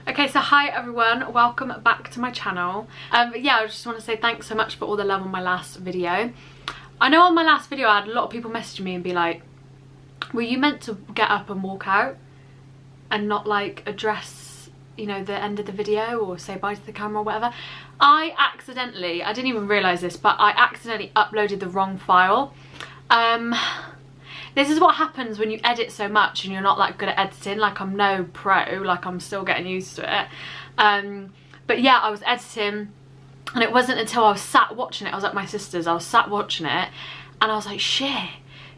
Okay, so hi everyone, welcome back to my channel. But yeah, I just want to say thanks so much for all the love on my last video. I know on my last video I had a lot of people message me and be like, were you meant to get up and walk out and not like address, you know, the end of the video or say bye to the camera or whatever? I didn't even realise this, but I accidentally uploaded the wrong file. This is what happens when you edit so much and you're not that good at editing. Like, I'm no pro, like I'm still getting used to it. But yeah, I was editing and it wasn't until I was sat watching it, I was at my sister's, I was sat watching it and I was like, shit,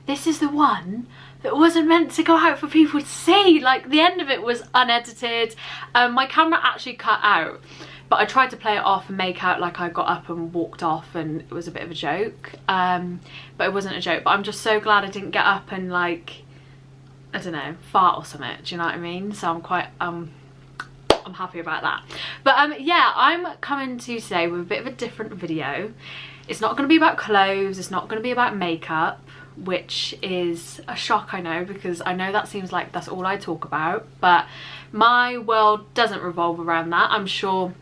this is the one that wasn't meant to go out for people to see. Like, the end of it was unedited. My camera actually cut out, but I tried to play it off and make out like I got up and walked off and it was a bit of a joke. But it wasn't a joke. But I'm just so glad I didn't get up and, like, I don't know, fart or something. Do you know what I mean? So I'm quite, I'm happy about that. But yeah, I'm coming to you today with a bit of a different video. It's not going to be about clothes. It's not going to be about makeup, which is a shock, I know, because I know that seems like that's all I talk about. But my world doesn't revolve around that. I'm sure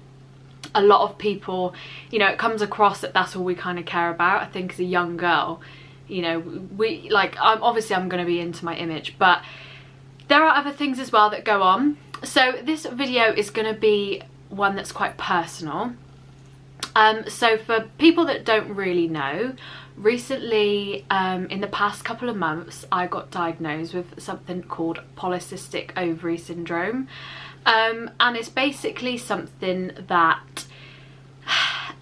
a lot of people, you know, it comes across that that's all we kind of care about. I think as a young girl, you know, we like, I'm going to be into my image, but there are other things as well that go on. So this video is going to be one that's quite personal. So for people that don't really know, recently, in the past couple of months, I got diagnosed with something called Polycystic Ovary Syndrome. And it's basically something that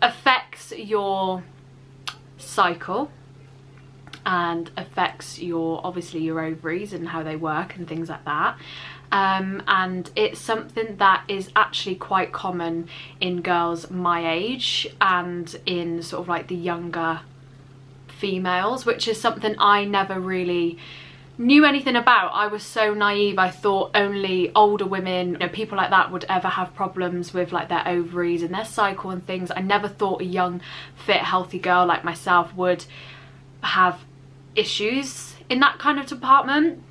affects your cycle and affects obviously your ovaries and how they work and things like that. And it's something that is actually quite common in girls my age and in sort of like the younger females, which is something I never really knew anything about. I was so naive. I thought only older women, you know, people like that would ever have problems with like their ovaries and their cycle and things. I never thought a young, fit, healthy girl like myself would have issues in that kind of department.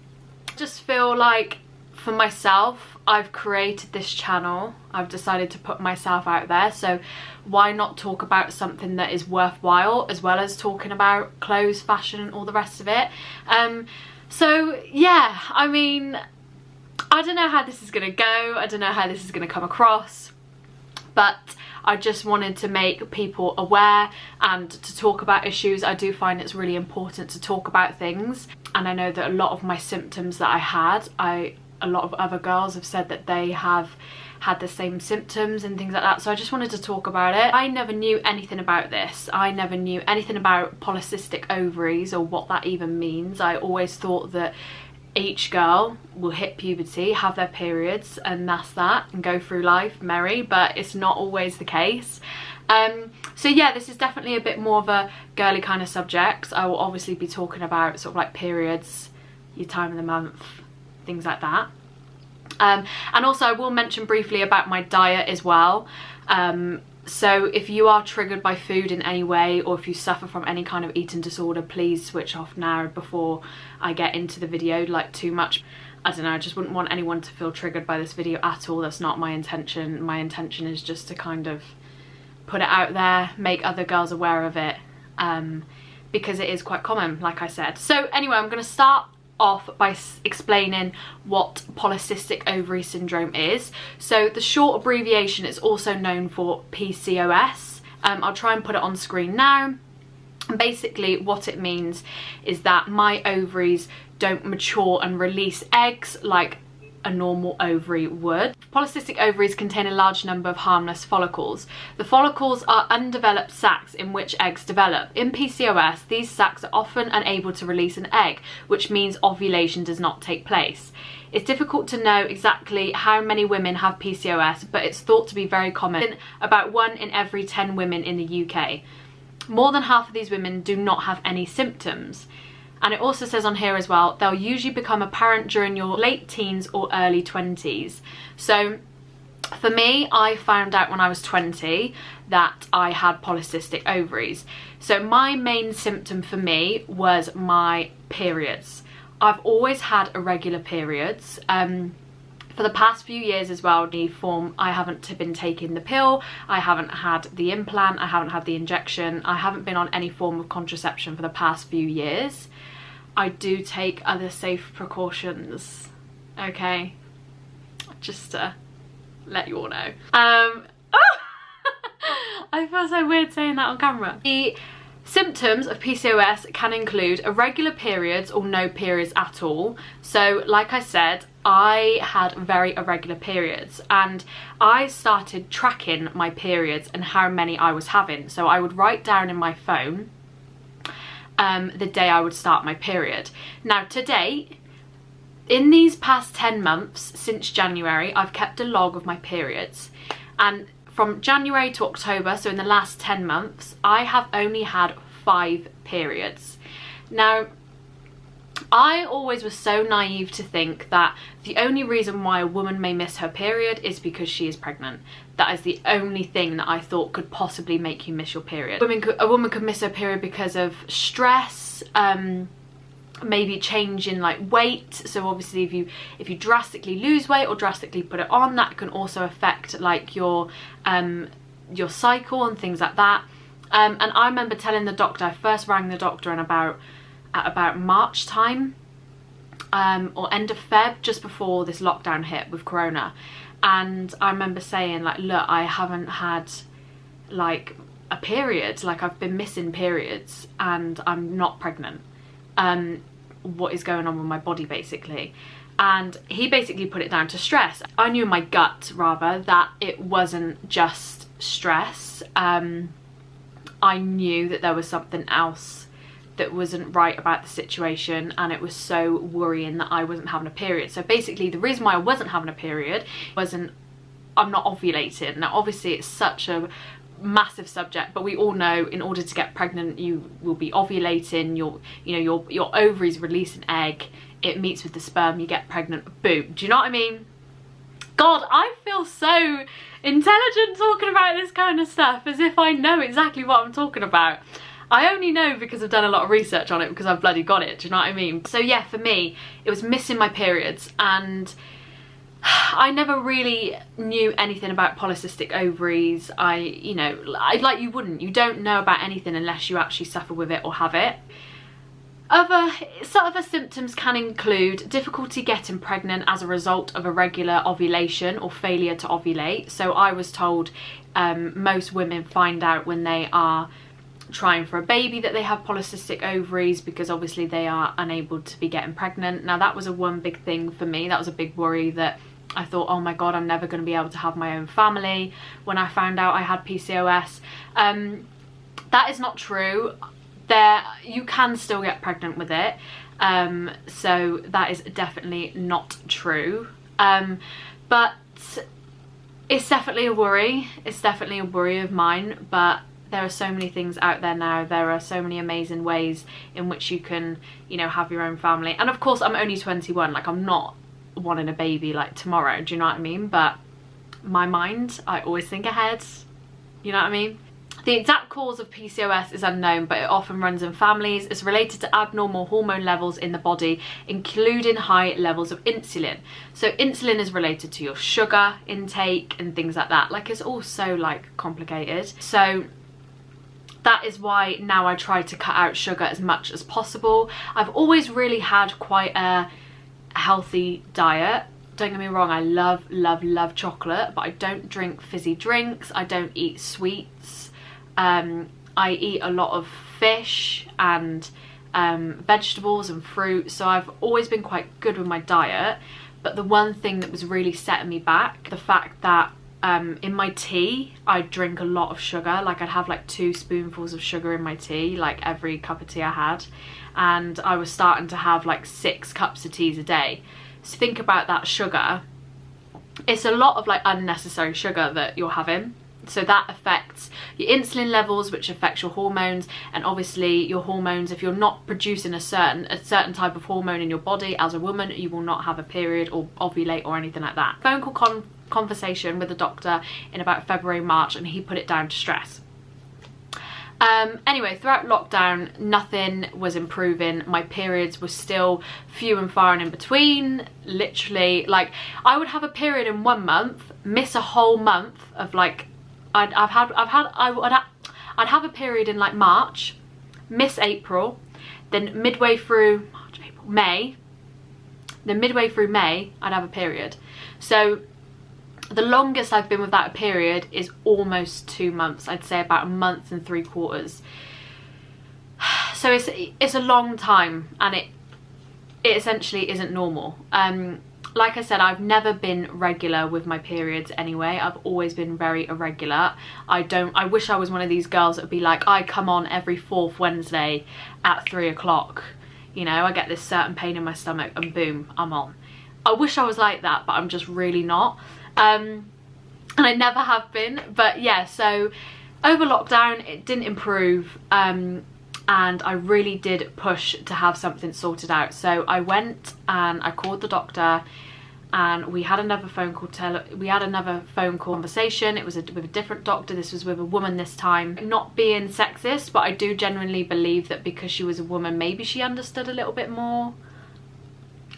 I just feel like for myself, I've created this channel. I've decided to put myself out there, so why not talk about something that is worthwhile as well as talking about clothes, fashion and all the rest of it. So yeah, I mean, I don't know how this is gonna go, I don't know how this is gonna come across, but I just wanted to make people aware and to talk about issues. I do find it's really important to talk about things, and I know that a lot of my symptoms that I had, a lot of other girls have said that they have had the same symptoms and things like that, so I just wanted to talk about it. I never knew anything about this. I never knew anything about polycystic ovaries or what that even means. I always thought that each girl will hit puberty, have their periods, and that's that, and go through life merry, but it's not always the case. So yeah, this is definitely a bit more of a girly kind of subject. I will obviously be talking about sort of like periods, your time of the month, things like that. And also I will mention briefly about my diet as well. So if you are triggered by food in any way, or if you suffer from any kind of eating disorder, please switch off now before I get into the video like too much. I don't know, I just wouldn't want anyone to feel triggered by this video at all. That's not my intention. My intention is just to kind of put it out there, make other girls aware of it, because it is quite common, like I said. So anyway, I'm going to start off by explaining what polycystic ovary syndrome is. So the short abbreviation is also known for PCOS. I'll try and put it on screen now. And basically what it means is that my ovaries don't mature and release eggs like a normal ovary would. Polycystic ovaries contain a large number of harmless follicles. The follicles are undeveloped sacs in which eggs develop. In PCOS, these sacs are often unable to release an egg, which means ovulation does not take place. It's difficult to know exactly how many women have PCOS, but it's thought to be very common. About 1 in every 10 women in the UK. More than half of these women do not have any symptoms. And it also says on here as well, they'll usually become apparent during your late teens or early 20s. So for me, I found out when I was 20 that I had polycystic ovaries. So my main symptom for me was my periods. I've always had irregular periods. For For the past few years as well, I haven't been taking the pill, I haven't had the implant, I haven't had the injection, I haven't been on any form of contraception for the past few years. I do take other safe precautions, okay? Just to let you all know. I feel so weird saying that on camera. The symptoms of PCOS can include irregular periods or no periods at all. So like I said, I had very irregular periods, and I started tracking my periods and how many I was having. So I would write down in my phone the day I would start my period. Now to date, in these past 10 months since January, I've kept a log of my periods, and from January to October, so in the last 10 months, I have only had 5 periods. Now, I always was so naive to think that the only reason why a woman may miss her period is because she is pregnant. That is the only thing that I thought could possibly make you miss your period. A woman could miss her period because of stress, maybe change in like weight. So obviously if you drastically lose weight or drastically put it on, that can also affect like your cycle and things like that. And I remember telling the doctor, I first rang the doctor at about March time, or end of Feb, just before this lockdown hit with Corona. And I remember saying like, look, I haven't had like a period, like I've been missing periods and I'm not pregnant. What is going on with my body basically? And he basically put it down to stress. I knew in my gut rather that it wasn't just stress. I knew that there was something else that wasn't right about the situation, and it was so worrying that I wasn't having a period. So basically the reason why I wasn't having a period wasn't, I'm not ovulating. Now obviously it's such a massive subject, but we all know in order to get pregnant you will be ovulating, your ovaries release an egg, it meets with the sperm, you get pregnant, boom. Do you know what I mean? God, I feel so intelligent talking about this kind of stuff, as if I know exactly what I'm talking about. I only know because I've done a lot of research on it, because I've bloody got it, do you know what I mean? So yeah, for me, it was missing my periods, and I never really knew anything about polycystic ovaries. Like you don't know about anything unless you actually suffer with it or have it. Other symptoms can include difficulty getting pregnant as a result of irregular ovulation or failure to ovulate. So I was told most women find out when they are trying for a baby that they have polycystic ovaries, because obviously they are unable to be getting pregnant. Now that was one big thing for me. That was a big worry, that I thought, oh my god, I'm never going to be able to have my own family when I found out I had PCOS. That is not true. You can still get pregnant with it, so that is definitely not true, but it's definitely a worry. It's definitely a worry of mine, but there are so many things out there now. There are so many amazing ways in which you can, have your own family. And of course I'm only 21, like I'm not wanting a baby like tomorrow, do you know what I mean? But my mind, I always think ahead, you know what I mean? The exact cause of PCOS is unknown, but it often runs in families. It's related to abnormal hormone levels in the body, including high levels of insulin. So insulin is related to your sugar intake and things like that. Like, it's all so like complicated. So that is why now I try to cut out sugar as much as possible. I've always really had quite a healthy diet. Don't get me wrong, I love chocolate, but I don't drink fizzy drinks. I don't eat sweets. I eat a lot of fish and vegetables and fruit, so I've always been quite good with my diet. But the one thing that was really setting me back, the fact that in my tea I drink a lot of sugar. Like, I'd have like 2 spoonfuls of sugar in my tea, like every cup of tea I had, and I was starting to have like 6 cups of teas a day. So think about that sugar. It's a lot of like unnecessary sugar that you're having. So that affects your insulin levels, which affects your hormones, and obviously your hormones, if you're not producing a certain type of hormone in your body as a woman, you will not have a period or ovulate or anything like that. Phone call conversation with the doctor in about February, March, and he put it down to stress. Anyway, throughout lockdown, nothing was improving. My periods were still few and far and in between. Literally, like, I would have a period in 1 month, miss a whole month of like, I'd have a period in like March, miss April, then midway through May, then midway through May, I'd have a period. So the longest I've been without a period is almost 2 months. I'd say about 1 month and 3/4. So it's a long time, and it essentially isn't normal. Like I said, I've never been regular with my periods anyway. I've always been very irregular. I wish I was one of these girls that would be like, I come on every 4th Wednesday at 3 o'clock. You know, I get this certain pain in my stomach and boom, I'm on. I wish I was like that, but I'm just really not. And I never have been. But yeah, so over lockdown, it didn't improve. And I really did push to have something sorted out. So I went and I called the doctor, and we had another phone call conversation. It was with a different doctor. This was with a woman this time. Not being sexist, but I do genuinely believe that because she was a woman, maybe she understood a little bit more.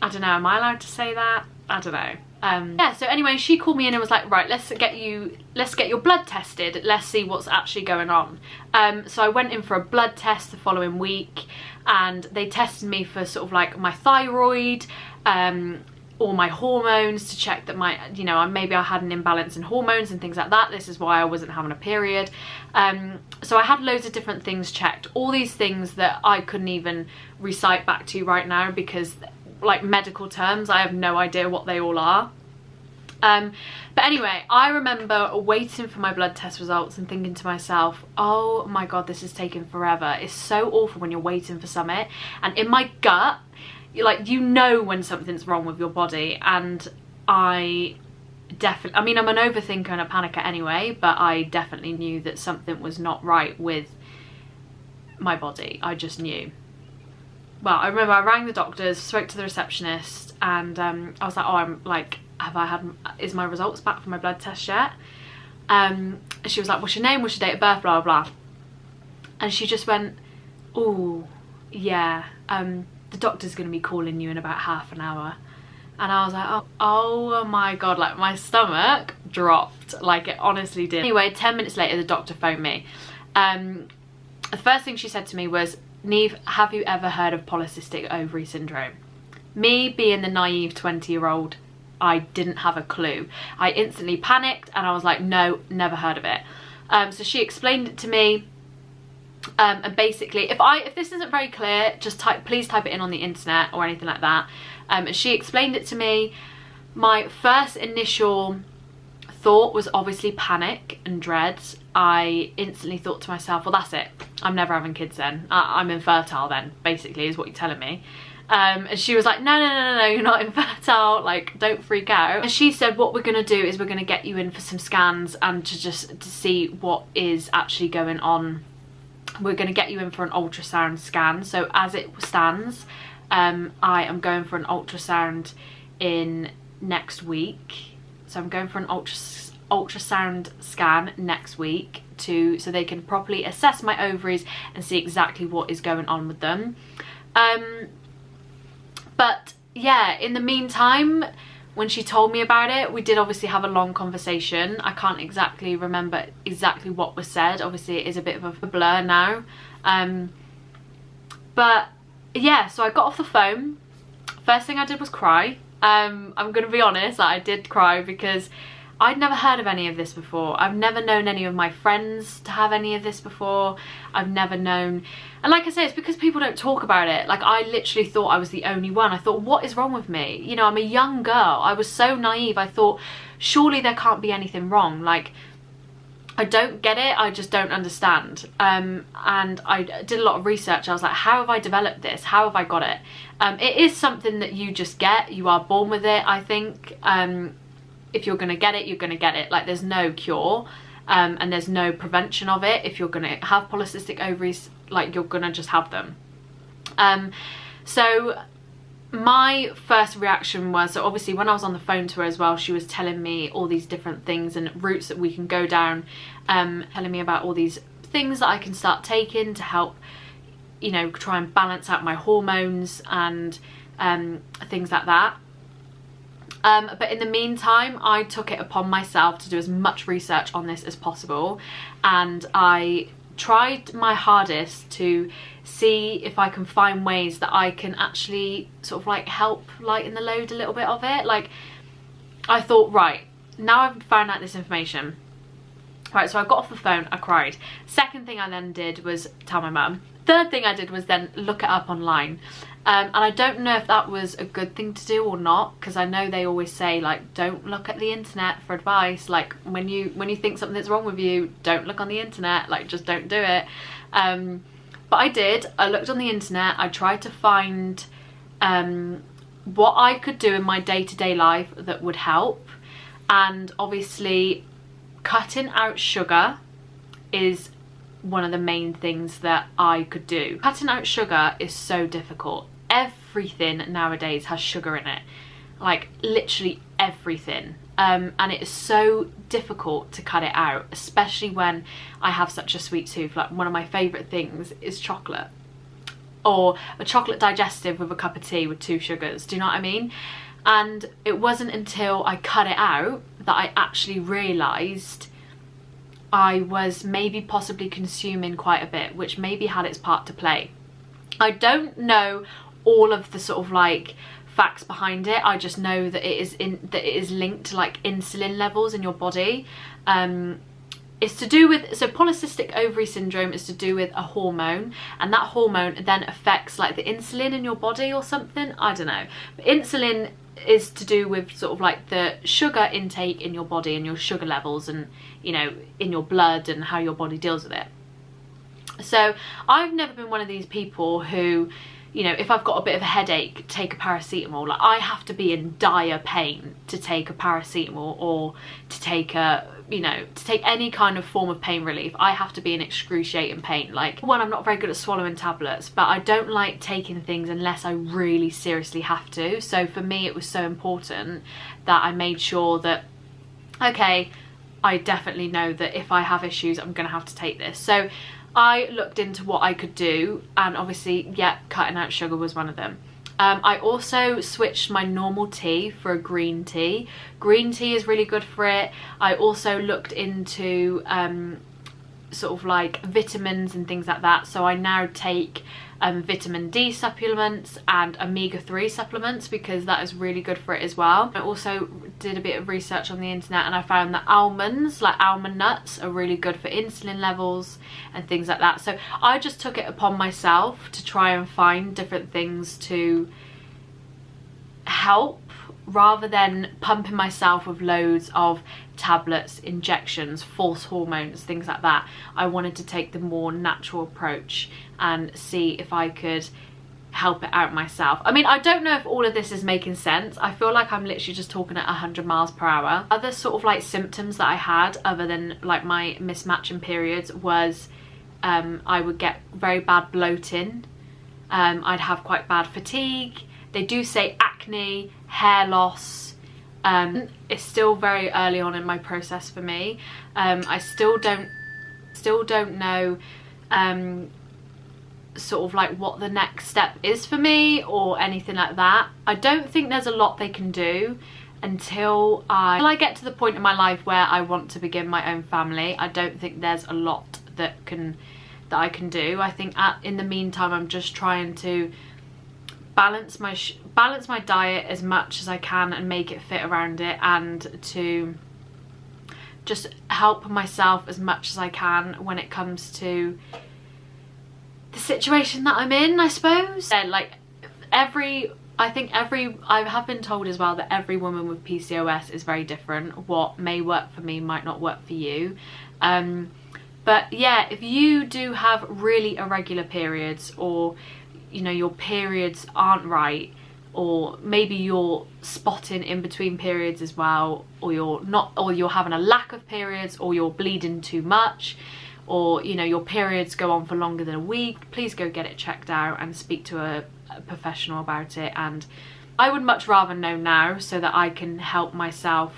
I don't know, am I allowed to say that? I don't know. Yeah, so anyway, she called me in and was like, right, let's get your blood tested. Let's see what's actually going on. So I went in for a blood test the following week, and they tested me for sort of like my thyroid, all my hormones, to check that my, you know, maybe I had an imbalance in hormones and things like that. This is why I wasn't having a period. So I had loads of different things checked. All these things that I couldn't even recite back to you right now because, like, medical terms, I have no idea what they all are. But anyway, I remember waiting for my blood test results and thinking to myself, oh my god, this is taking forever. It's so awful when you're waiting for something, and in my gut, like, you know when something's wrong with your body. And I mean, I'm an overthinker and a panicker anyway, but I definitely knew that something was not right with my body. I just knew. Well, I remember I rang the doctors, spoke to the receptionist, and I was like, oh, I'm like, is my results back from my blood test yet? She was like, what's your name, what's your date of birth, blah, blah, blah. And she just went, oh, yeah, the doctor's going to be calling you in about half an hour. And I was like, oh my god, like, my stomach dropped, like, it honestly did. Anyway, 10 minutes later, the doctor phoned me. The first thing she said to me was, Niamh, have you ever heard of Polycystic Ovary Syndrome? Me being the naive 20-year-old, I didn't have a clue. I instantly panicked and I was like, no, never heard of it. So she explained it to me. And basically, if this isn't very clear, just please type it in on the internet or anything like that. And she explained it to me. My first initial thought was obviously panic and dread. I instantly thought to myself, well, that's it, I'm never having kids then. I'm infertile then, basically, is what you're telling me. And she was like, no, you're not infertile, like, don't freak out. And she said, what we're gonna do is we're gonna get you in for some scans and to see what is actually going on. We're gonna get you in for an ultrasound scan. So as it stands, I am going for an ultrasound in next week. So I'm going for an ultrasound scan next week so they can properly assess my ovaries and see exactly what is going on with them. But yeah, in the meantime, when she told me about it, we did obviously have a long conversation. I can't exactly remember exactly what was said. Obviously it is a bit of a blur now. But yeah, so I got off the phone. First thing I did was cry. I'm gonna be honest, I did cry because I'd never heard of any of this before. I've never known any of my friends to have any of this before. I've never known, and like I say, it's because people don't talk about it. Like, I literally thought I was the only one. I thought, what is wrong with me? You know, I'm a young girl. I was so naive. I thought, surely there can't be anything wrong. Like, I don't get it. I just don't understand. And I did a lot of research. I was like, how have I developed this? How have I got it? It is something that you just get. You are born with it, I think. If you're gonna get it, you're gonna get it. Like, there's no cure, and there's no prevention of it. If you're gonna have polycystic ovaries, like, you're gonna just have them. So my first reaction was, so obviously when I was on the phone to her as well, she was telling me all these different things and routes that we can go down, telling me about all these things that I can start taking to help, you know, try and balance out my hormones and things like that. But in the meantime, I took it upon myself to do as much research on this as possible, and I tried my hardest to see if I can find ways that I can actually sort of like help lighten the load a little bit of it. Like, I thought, right, now I've found out this information, right, so I got off the phone, I cried. Second thing I then did was tell my mum. Third thing I did was then look it up online. And I don't know if that was a good thing to do or not, because I know they always say, like, don't look at the internet for advice. Like, when you think something's wrong with you, don't look on the internet, like, just don't do it. But I did. I looked on the internet. I tried to find what I could do in my day-to-day life that would help. And obviously, cutting out sugar is one of the main things that I could do. Cutting out sugar is so difficult. Everything nowadays has sugar in it, like literally everything, and it is so difficult to cut it out, especially when I have such a sweet tooth. Like, one of my favourite things is chocolate, or a chocolate digestive with a cup of tea with 2 sugars, do you know what I mean? And it wasn't until I cut it out that I actually realised I was maybe possibly consuming quite a bit, which maybe had its part to play. I don't know all of the sort of like facts behind it. I just know that it is linked to like insulin levels in your body. It's to do with, so polycystic ovary syndrome is to do with a hormone, and that hormone then affects like the insulin in your body or something, I don't know. But insulin is to do with sort of like the sugar intake in your body and your sugar levels, and, you know, in your blood, and how your body deals with it. So I've never been one of these people who, you know, if I've got a bit of a headache, take a paracetamol. Like, I have to be in dire pain to take a paracetamol, or to take a, you know, to take any kind of form of pain relief. I have to be in excruciating pain. Like, one, I'm not very good at swallowing tablets, but I don't like taking things unless I really seriously have to. So for me, it was so important that I made sure that, okay, I definitely know that if I have issues, I'm gonna have to take this. So I looked into what I could do, and obviously, yeah, cutting out sugar was one of them. I also switched my normal tea for a green tea. Green tea is really good for it. I also looked into sort of like vitamins and things like that. So I now take vitamin D supplements and omega-3 supplements, because that is really good for it as well. I also did a bit of research on the internet, and I found that almonds, like almond nuts, are really good for insulin levels and things like that. So I just took it upon myself to try and find different things to help, rather than pumping myself with loads of tablets, injections, false hormones, things like that. I wanted to take the more natural approach and see if I could help it out myself. I mean, I don't know if all of this is making sense. I feel like I'm literally just talking at 100 miles per hour. Other sort of like symptoms that I had, other than like my mismatching periods, was I would get very bad bloating. I'd have quite bad fatigue. They do say acne, hair loss. It's still very early on in my process for me. I still don't know sort of like what the next step is for me or anything like that. I don't think there's a lot they can do until I get to the point in my life where I want to begin my own family. I don't think there's a lot that I can do. I think in the meantime, I'm just trying to balance my diet as much as I can and make it fit around it, and to just help myself as much as I can when it comes to the situation that I'm in, I suppose. And like I have been told as well that every woman with PCOS is very different. What may work for me might not work for you. But yeah, if you do have really irregular periods, or you know, your periods aren't right, or maybe you're spotting in between periods as well, or you're having a lack of periods, or you're bleeding too much, or you know, your periods go on for longer than a week, please go get it checked out and speak to a professional about it. And I would much rather know now, so that I can help myself,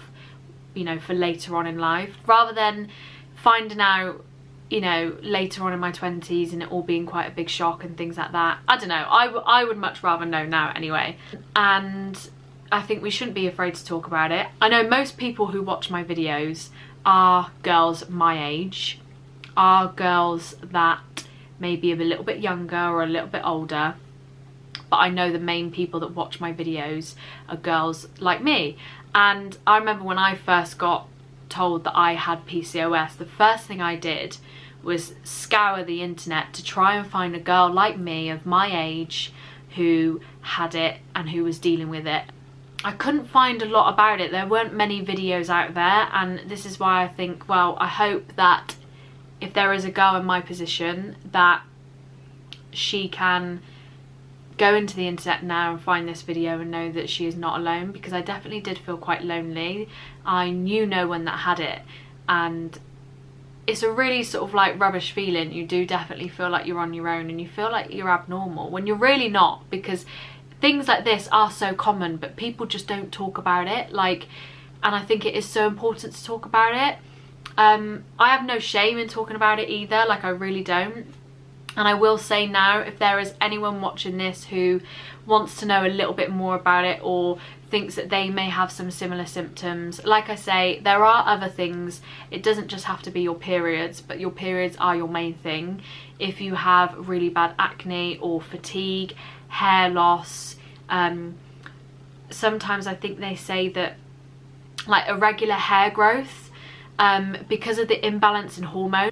you know, for later on in life, rather than finding out you know, later on in my 20s and it all being quite a big shock and things like that. I don't know, I would much rather know now anyway. And I think we shouldn't be afraid to talk about it. I know most people who watch my videos are girls my age, are girls that may be a little bit younger or a little bit older, but I know the main people that watch my videos are girls like me. And I remember when I first got told that I had PCOS, the first thing I did was scour the internet to try and find a girl like me of my age who had it and who was dealing with it. I couldn't find a lot about it. There weren't many videos out there, and this is why I think, well, I hope that if there is a girl in my position, that she can go into the internet now and find this video and know that she is not alone, because I definitely did feel quite lonely. I knew no one that had it, and it's a really sort of like rubbish feeling. You do definitely feel like you're on your own and you feel like you're abnormal when you're really not, because things like this are so common but people just don't talk about it. Like, and I think it is so important to talk about it. I have no shame in talking about it either, like I really don't. And I will say now, if there is anyone watching this who wants to know a little bit more about it or thinks that they may have some similar symptoms, like I say, there are other things. It doesn't just have to be your periods, but your periods are your main thing. If you have really bad acne or fatigue, hair loss, sometimes I think they say that like irregular hair growth, because of the imbalance in hormones.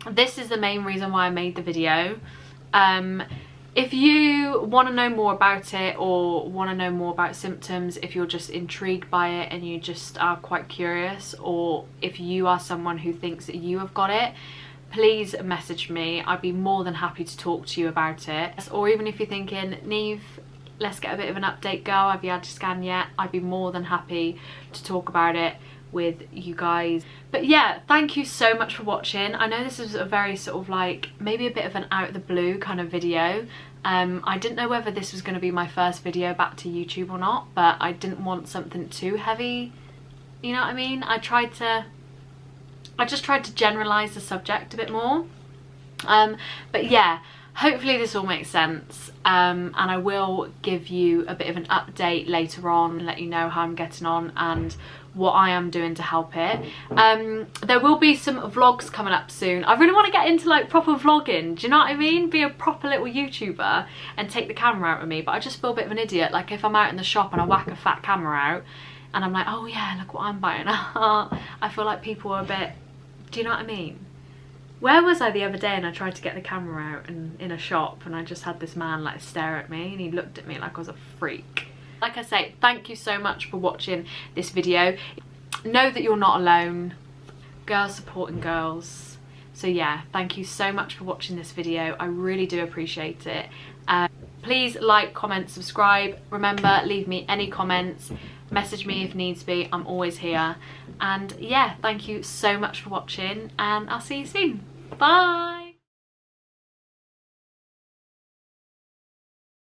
This is the main reason why I made the video. If you want to know more about it or want to know more about symptoms, if you're just intrigued by it and you just are quite curious, or if you are someone who thinks that you have got it, please message me. I'd be more than happy to talk to you about it. Or even if you're thinking, Niamh, let's get a bit of an update, girl, have you had your scan yet? I'd be more than happy to talk about it with you guys. But yeah, thank you so much for watching. I know this is a very sort of like maybe a bit of an out of the blue kind of video. I didn't know whether this was going to be my first video back to YouTube or not, but I didn't want something too heavy, you know what I mean? I just tried to generalize the subject a bit more. But yeah, hopefully this all makes sense, and I will give you a bit of an update later on and let you know how I'm getting on and what I am doing to help it. There will be some vlogs coming up soon. I really want to get into like proper vlogging, do you know what I mean? Be a proper little YouTuber and take the camera out with me, but I just feel a bit of an idiot. Like if I'm out in the shop and I whack a fat camera out and I'm like, oh yeah, look what I'm buying. I feel like people are a bit, do you know what I mean? Where was I the other day and I tried to get the camera out in a shop and I just had this man like stare at me and he looked at me like I was a freak. Like I say, thank you so much for watching this video. Know that you're not alone. Girls supporting girls. So yeah, thank you so much for watching this video. I really do appreciate it. Please like, comment, subscribe. Remember, leave me any comments. Message me if needs be. I'm always here. And yeah, thank you so much for watching and I'll see you soon. Bye!